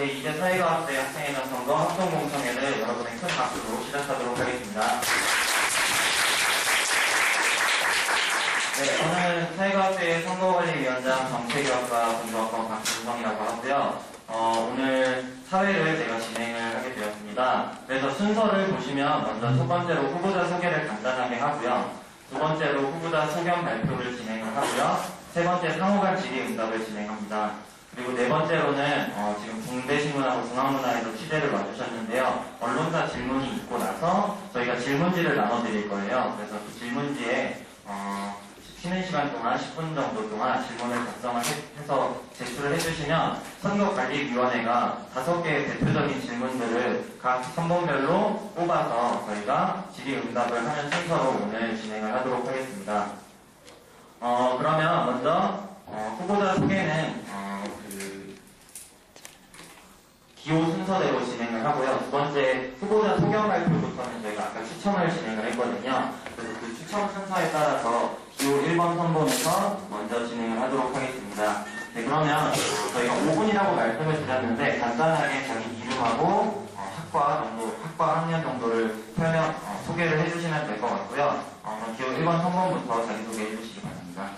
저희 이제 사회과학대 학생회장 선거 합동공청회를 여러분의 큰 박수로 시작하도록 하겠습니다. 네, 저는 사회과학대 선거관리위원장 정책교학과 공정학과 박준성이라고 하고요. 오늘 사회를 제가 진행을 하게 되었습니다. 그래서 순서를 보시면 먼저 첫 번째로 후보자 소개를 간단하게 하고요. 두 번째로 후보자 소견 발표를 진행을 하고요. 세 번째 상호간 질의응답을 진행합니다. 그리고 네 번째로는 지금 국대신문하고 중앙문화에서 취재를 와주셨는데요. 언론사 질문이 있고 나서 저희가 질문지를 나눠드릴 거예요. 그래서 그 질문지에 쉬는 시간 동안 10분 정도 동안 질문을 작성을 해서 제출을 해주시면 선거관리위원회가 5개의 대표적인 질문들을 각 선봉별로 뽑아서 저희가 질의응답을 하는 순서로 오늘 진행을 하도록 하겠습니다. 그러면 먼저 후보자 소개는 기호 순서대로 진행을 하고요. 두 번째 후보자 소견 발표부터는 저희가 아까 추첨을 진행을 했거든요. 그래서 그 추첨 순서에 따라서 기호 1번 선본에서 먼저 진행을 하도록 하겠습니다. 네, 그러면 저희가 5분이라고 말씀을 드렸는데 간단하게 자기 이름하고 학과 학년 정도를 소개를 해주시면 될 것 같고요. 기호 1번 선본부터 자기소개해 주시기 바랍니다.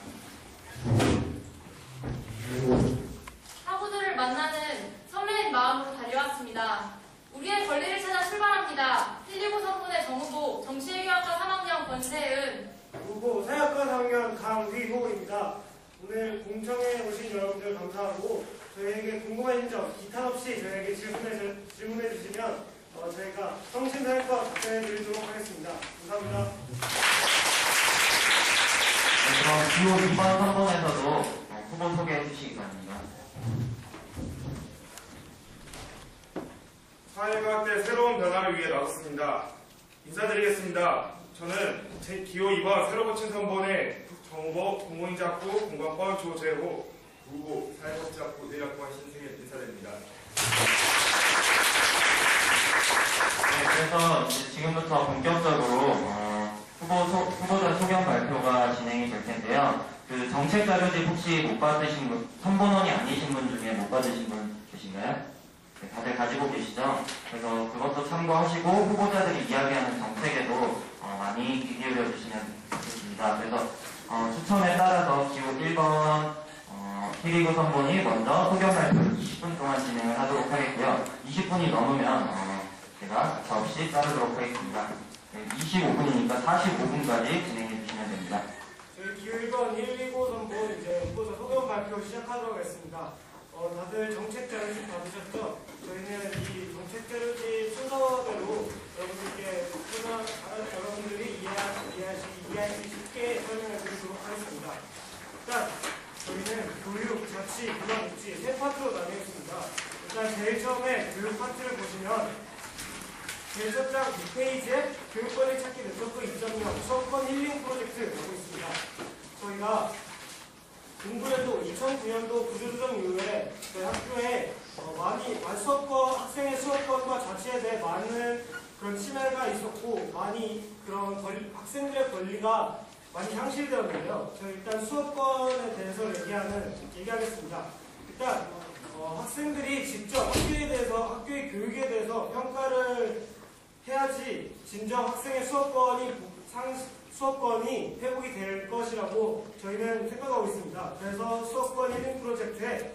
학우들을 만나는 설레는 마음으로 달려왔습니다. 우리의 권리를 찾아 출발합니다. 119 선분의 정후보, 정치외교학과 3학년 권세은, 후보 사역과 3학년 강휘호입니다. 오늘 공청회에 오신 여러분들 감사하고 저희에게 궁금하신 점 기탄 없이 저희에게 질문해 주시면 저희가 성심사역과 답변해 드리도록 하겠습니다. 감사합니다. 네, 그럼 기호 2번 선본에서도 후보 소개해 주시기 바랍니다. 사회과학대 새로운 변화를 위해 나섰습니다. 인사드리겠습니다. 저는 제 기호 2번 새로 고친 선본의 정후보 공무인자학부 공관과 조재호 후보 사회복지학부 의학과 신승현 인사드립니다. 네, 그래서 지금부터 본격적으로 후보자 소견 발표가 진행이 될 텐데요. 그 정책 자료집 혹시 못 받으신 분, 선본원이 아니신 분 중에 못 받으신 분 계신가요? 네, 다들 가지고 계시죠? 그래서 그것도 참고하시고 후보자들이 이야기하는 정책에도 많이 귀 기울여 주시면 좋겠습니다. 그래서 추첨에 따라서 기호 1번 129 선본이 먼저 소견 발표를 20분 동안 진행을 하도록 하겠고요. 20분이 넘으면 제가 가차없이 따르도록 하겠습니다. 네, 25분이니까 45분까지 진행해 주시면 됩니다. 저희 기호 1번 129 선본 이제 후보자 소견 발표 시작하도록 하겠습니다. 다들 정책 자료집 받으셨죠? 저희는 이 정책 자료집 순서대로 여러분들이 이해하시기 쉽게 설명해 드리도록 하겠습니다. 일단 저희는 교육, 자치, 문화복지 세 파트로 나뉘었습니다. 일단 제일 처음에 교육 파트를 보시면 제일 첫 장 6페이지에 교육권리 찾기 네트워크 2.0 수업권 힐링 프로젝트라고 있습니다. 저희가 공부에도 2009년도 구조조정 이후에 저희 학교에 많이 학생의 수업권과 자치에 대해 많은 그런 침해가 있었고 많이 그런 학생들의 권리가 많이 상실되었는데요. 저희 일단 수업권에 대해서 얘기하겠습니다. 일단 학생들이 직접 학교의 교육에 대해서 평가를 해야지 진정 학생의 수업권이 회복이 될 것이라고 저희는 생각하고 있습니다. 그래서 수업권 힐링 프로젝트에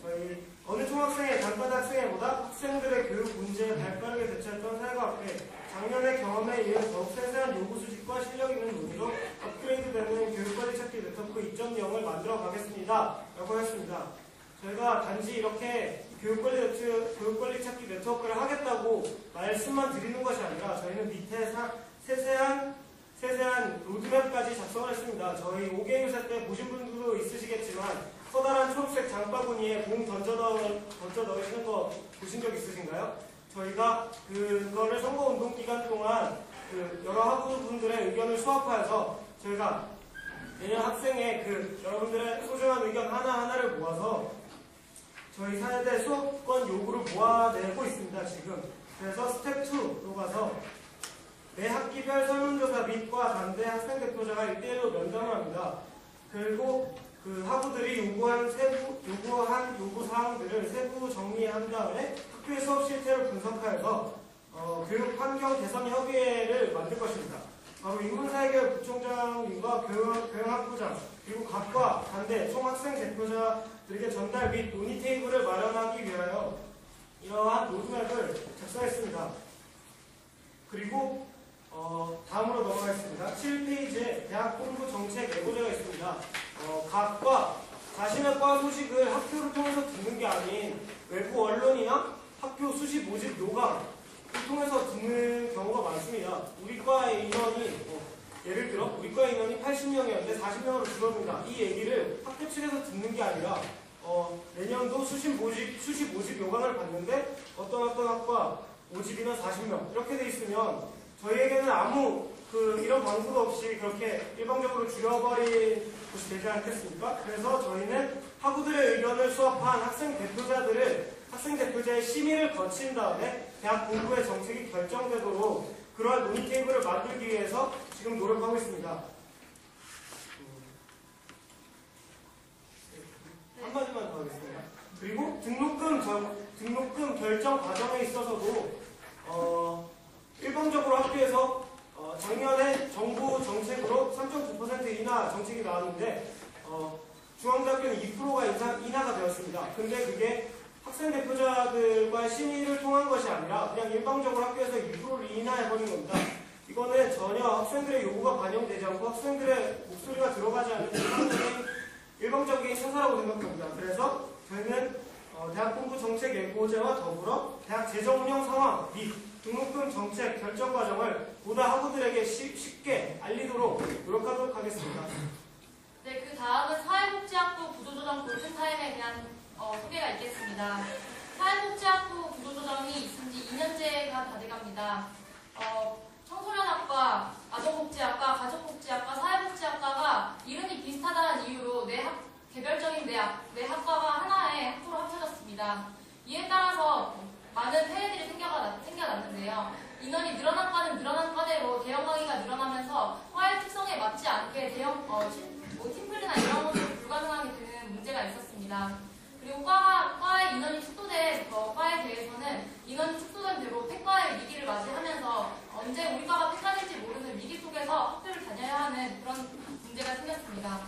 저희 어느 총학생의 발바닥 학생회보다 학생들의 교육 문제에 발빠르게 대처했던 사회과학회 작년의 경험에 이은 더욱 세세한 요구 수집과 실력 있는 논의로 업그레이드되는 교육권리 찾기 네트워크 2.0을 만들어 가겠습니다. 라고 했습니다. 저희가 단지 이렇게 교육권리 찾기 네트워크를 하겠다고 말씀만 드리는 것이 아니라 저희는 밑에 세세한 로드맵까지 작성을 했습니다. 저희 5개 유세 때 보신 분들도 있으시겠지만 커다란 초록색 장바구니에 공 던져 넣으시는 거 보신 적 있으신가요? 저희가 그거를 선거운동 기간 동안 여러 학우분들의 의견을 수합하여서 저희가 매년 학생의 여러분들의 소중한 의견 하나하나를 모아서 저희 사회대 수업권 요구를 모아내고 있습니다. 지금. 그래서 스텝 2로 가서 매 학기별 설문조사 및과 단대 학생 대표자가 1대1로 면담을 합니다. 그리고 그 학우들이 요구한 요구 사항들을 세부 정리한 다음에 학교의 수업 실태를 분석하여서 교육 환경 개선 협의회를 만들 것입니다. 바로 인문사회계 부총장님과 교양학부장 그리고 각과 단대 총학생 대표자들에게 전달 및 논의 테이블을 마련하기 위하여 이러한 로드맵을 작성했습니다. 그리고 다음으로 넘어가겠습니다. 7페이지에 대학 본부 정책 예고제가 있습니다. 각과 자신의 과 소식을 학교를 통해서 듣는 게 아닌 외부 언론이나 학교 수시 모집 요강을 통해서 듣는 경우가 많습니다. 우리 과의 인원이 예를 들어 우리 과의 인원이 80명이었는데 40명으로 줄어듭니다. 이 얘기를 학교 측에서 듣는 게 아니라 내년도 수시 모집 요강을 봤는데 어떤 학과 모집인원 40명 이렇게 돼 있으면 저희에게는 아무 이런 방법도 없이 그렇게 일방적으로 줄여버린 것이 되지 않겠습니까? 그래서 저희는 학우들의 의견을 수합한 학생 대표자의 심의를 거친 다음에 대학 본부의 정책이 결정되도록 그러한 논의 테이블을 만들기 위해서 지금 노력하고 있습니다. 한마디만 더 하겠습니다. 그리고 등록금 결정 과정에 있어서도 일방적으로 학교에서 작년에 정부 정책으로 3.9% 인하 정책이 나왔는데 중앙대학교는 2%가 인하가 되었습니다. 근데 그게 학생 대표자들과의 심의를 통한 것이 아니라 그냥 일방적으로 학교에서 2%를 인하해버린 겁니다. 이거는 전혀 학생들의 요구가 반영되지 않고 학생들의 목소리가 들어가지 않는 일방적인 처사라고 생각합니다. 그래서 저희는 대학 본부 정책 예고제와 더불어 대학 재정 운영 상황 및 등록금 정책 결정 과정을 보다 학우들에게 쉽게 알리도록 노력하도록 하겠습니다. 네, 그 다음은 사회복지학부 구조조정 골든타임에 대한 소개가 있겠습니다. 사회복지학부 구조조정이 있은 지 2년째가 다 돼갑니다. 청소년학과, 아동복지학과, 가족복지학과, 사회복지학과가 이름이 비슷하다는 이유로 개별적인 내 학과가 하나의 학부로 합쳐졌습니다. 이에 따라서 많은 폐해들이 생겨났는데요. 인원이 늘어난 과는 늘어난 과대로 대형 강의가 늘어나면서 과의 특성에 맞지 않게 팀플이나 이런 것들이 불가능하게 되는 문제가 있었습니다. 그리고 과의 인원이 축소된 과에 대해서는 인원이 축소된 대로 폐과의 위기를 맞이하면서 언제 우리 과가 폐과될지 모르는 위기 속에서 학교를 다녀야 하는 그런 문제가 생겼습니다.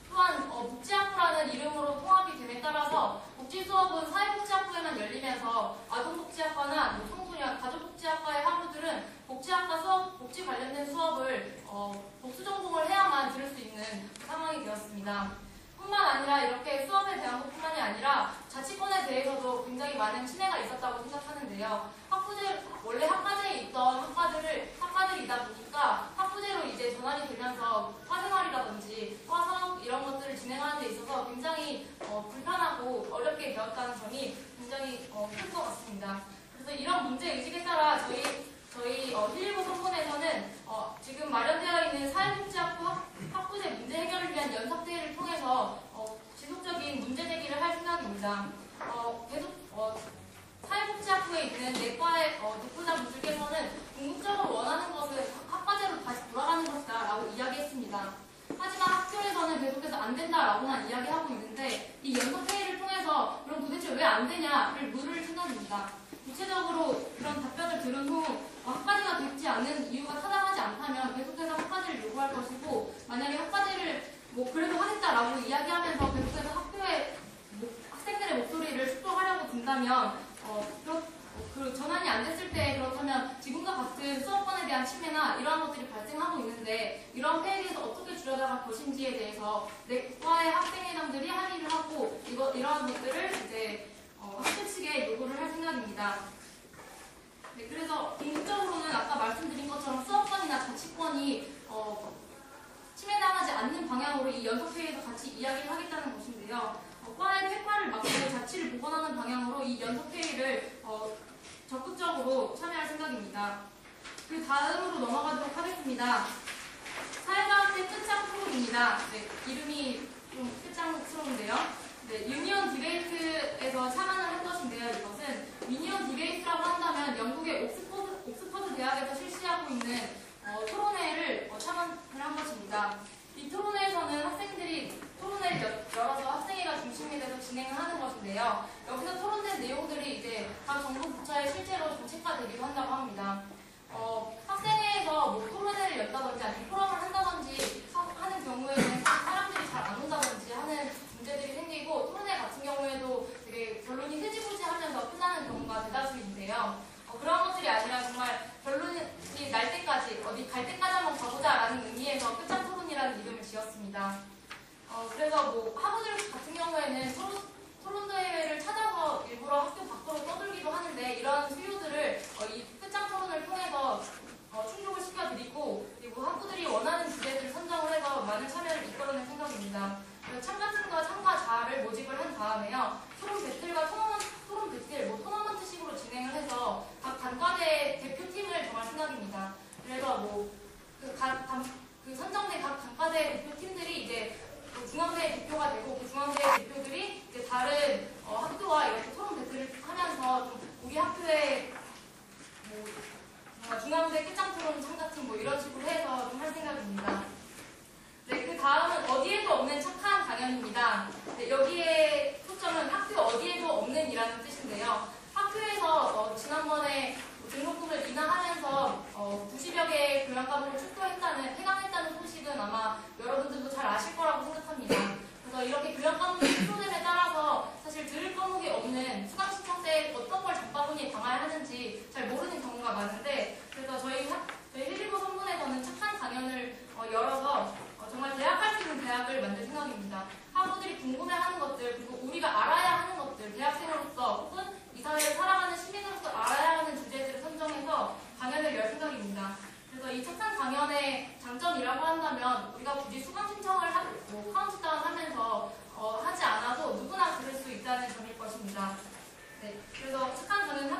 또한 복지학부라는 이름으로 통합이 됨에 따라서 복지 수업은 사회복지학부에만 열리면서 아동복지학과나 청소년, 가족복지학과의 학부들은 복지 관련된 수업을 복수 전공을 해야만 들을 수 있는 상황이 되었습니다. 뿐만 아니라 이렇게 수업에 대한 것뿐만이 아니라 자치권에 대해서도 굉장히 많은 침해가 있었다고 생각하는데요. 원래 학과제에 있던 학과들이다 보니까 학부제로 이제 전환이 되면서 과생활이라든지 과사업 이런 것들을 진행하는 데 있어서 굉장히 불편하고 어렵게 되었다는 점이 굉장히 큰 것 같습니다. 그래서 이런 문제의식에 따라 저희 119 선본에서는 지금 마련되어 있는 사회복지학부 학부제 문제 해결을 위한 연석대회를 통해서 지속적인 문제 제기를 할 생각입니다. 계속 사회복지학부에 있는 내과의 대표자분들께서는 궁극적으로 원하는 것은 학과제로 다시 돌아가는 것이다 라고 이야기했습니다. 하지만 학교에서는 계속해서 안 된다라고만 이야기하고 있는데 이 연석회의를 통해서 그럼 도대체 왜 안 되냐를 물을 생각입니다. 구체적으로 그런 답변을 들은 후 학과제가 되지 않는 이유가 타당하지 않다면 계속해서 학과제를 요구할 것이고 만약에 학과제를 그래도 하겠다라고 이야기하면서 계속해서 학교의 학생들의 목소리를 축소하려고 든다면 그 전환이 안 됐을 때 그렇다면 지금과 같은 수업권에 대한 침해나 이러한 것들이 발생하고 있는데 이런 폐해에 대해서 어떻게 줄여나갈 것인지에 대해서 내과의 학생회장들이 합의를 하고 이러한 것들을 이제 학교 측에 요구를 할 생각입니다. 네, 그래서 궁극적으로는 아까 말씀드린 것처럼 수업권이나 자치권이 침해당하지 않는 방향으로 이 연석회의에서 같이 이야기를 하겠다는 것인데요. 과의 폐과를 막고 자치를 복원하는 방향으로 이 연석회의를 적극적으로 참여할 생각입니다. 그 다음으로 넘어가도록 하겠습니다. 사회과학제 끝장 프로입니다. 네, 이름이 좀 끝장스러운데요. 네, 유니온 디베이트에서 참여를 한 것인데요. 이것은 유니온 디베이트라고 한다면 영국의 옥스퍼드 대학에서 실시하고 있는 토론회를 참여를 한 것입니다. 이 토론회에서는 학생들이 토론회를 이슈가 되기도 한다고 합니다. 학생회에서 뭐 토론회를 연다든지 아니면 포럼을 한다든지 하는 경우에는 사람들이 잘 안 온다든지 하는 문제들이 생기고, 토론회 같은 경우에도 되게 결론이 흐지부지하면서 끝나는 경우가 대다수인데요. 그런 것들이 아니라 정말 결론이 날 때까지, 어디 갈 때까지 한번 가보자라는 의미에서 끝장 토론이라는 이름을 지었습니다. 그래서 뭐 학우들 같은 경우에는 토론대회를 찾아서 일부러 학교 밖으로 떠들기도 하는데, 이런 수요들을 이 끝장 토론을 통해서 충족을 시켜드리고, 그리고 학우들이 원하는 주제들을 선정을 해서 많은 참여를 이끌어낼 생각입니다. 참가팀과 참가자를 모집을 한 다음에요, 토론 배틀과 토론 배틀, 토너먼트식으로 진행을 해서 각 단과대 대표팀을 정할 생각입니다. 그래서 그 선정된 각 단과대 대표팀들이 이제 중앙대 대표가 되고, 그 중앙대 대표들이 이제 다른 학교와 이렇게 토론 배틀을 하면서 좀 우리 학교의 중앙대 끝장 토론 참가팀 이런 식으로 해서 좀 할 생각입니다. 네, 그 다음은 어디에도 없는 착한 강연입니다. 네, 여기에 초점은 학교 어디에도 없는 이라는 뜻인데요. 학교에서 지난번에 등록금을 인하하면서 90여 개의 교양 과목을 해강했다는 소식은 아마 여러분들도 잘 아실 거라고 생각합니다. 그래서 이렇게 교양 과목이 축소됨에 따라서 사실 들을 과목이 없는 수강 신청 때 어떤 걸 장바구니에 담아야 하는지 잘 모르는 경우가 많은데, 그래서 저희 119 선문에서는 착한 강연을 열어서 정말 대학할 수 있는 대학을 만들 생각입니다. 학우들이 궁금해하는 것들, 그리고 우리가 알아야 하는 것들, 대학생으로서 혹은 이 사회를 살아가는 시민으로서 알아야 하는 주제들을 선정해서 강연을 열 생각입니다. 그래서 이 착한 강연의 장점이라고 한다면, 우리가 굳이 수강 신청을 하고 카운트다운 하면서 하지 않아도 누구나 들을 수 있다는 점일 것입니다. 네, 그래서 착한 강연